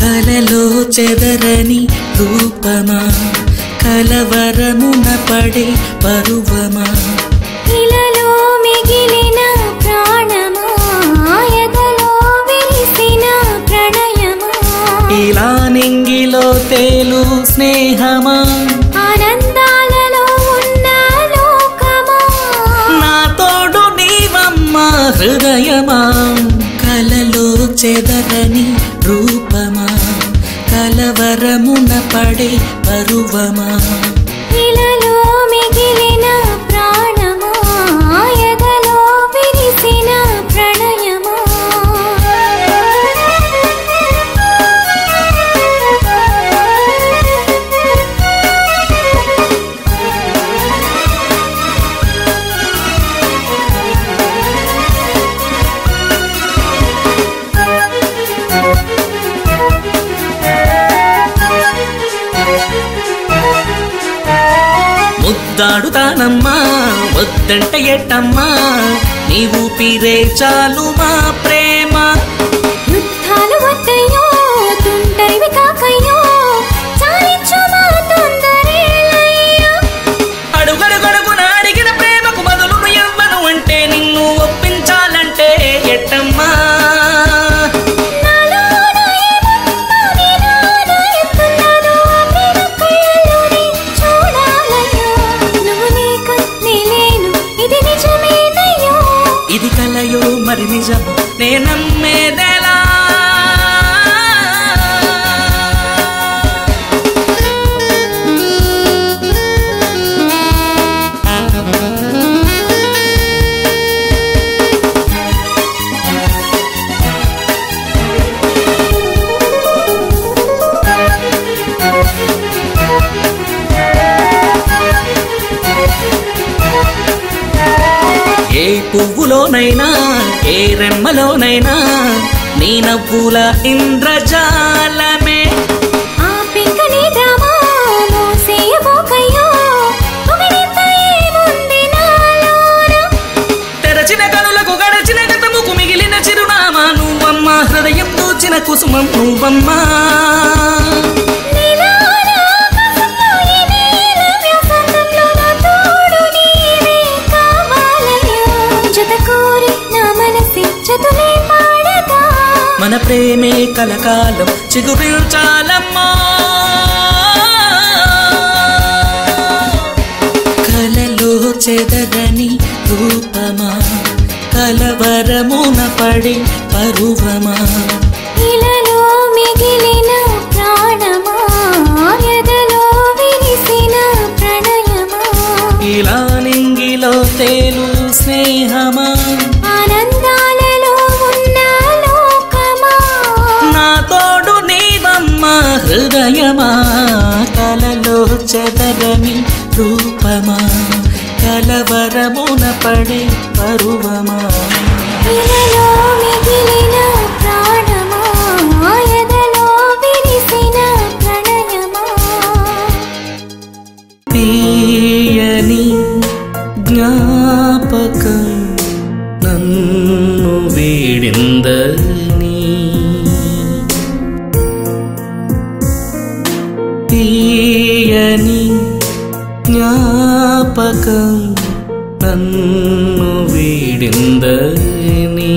కలలో చెదరని రూపమా కలవరమున పడే పరువమా ఇలలో మిగిలిన ప్రాణమా ఎదలో విరిసిన ప్రణయమా ఇలా నింగిలో తేలు స్నేహమా ఆనందాలలో ఉన్న లోకమా నా తోడు నీవమ్మ హృదయమా కలలో చెదరని రూపమా కలవరమున పడే పరువమా ఇలలో మిగిలిన ప్రాణమా ఎదలో విరిసిన ప్రణయమా ముద్దాడుతానమ్మా వద్దంటే ఎట్టమ్మా నీ ఊపిరే చాలు మా ప్రేమ యుద్ధాలు వద్దయ్యో తుంటరివి కాకయ్యో చాలించు మా తొందరేలయ్యో అడుగడుగడుగున అడిగిన ప్రేమకు బదులును ఇవ్వను అంటే నిన్ను ఒప్పించాలంటే ఎట్టమ్మా ఇది కలయో మరి నిజమో నే నమ్మేదెలా ఏ పువ్వులోనైనా ఏ రెమ్మలోనైనా నీ నవ్వుల ఇంద్రజాలమే ఆ పింకని డ్రామా మోసేయబోకయ్యో పొగడింత ఏముంది నాలోన తెరచిన కనులకు గడచిన గతముకు మిగిలిన చిరునామా నువ్వమ్మా హృదయం దూచిన కుసుమం నువ్వమ్మా మన ప్రేమే కలకాలం చిగురించాలమ్మా కలలో చెదరని రూపమా కలవరమున పడే పరువమా ఇలలో మిగిలిన ప్రాణమా ఎదలో విరిసిన ప్రణయమా ఇలా నింగిలో తేలు స్నేహమా ఆనందాలలో ఉన్న లోకమా నా తోడు నీవమ్మ హృదయమా కలలో చెదరని రూపమా కలవరమున పడే పరువమా ఇలలో మిగిలిన ప్రాణమా ఎదలో విరిసిన ప్రణయమా తీయని జ్ఞాపకం నన్ను వీడిందని తీయని జ్ఞాపకం నన్ను వీడిందని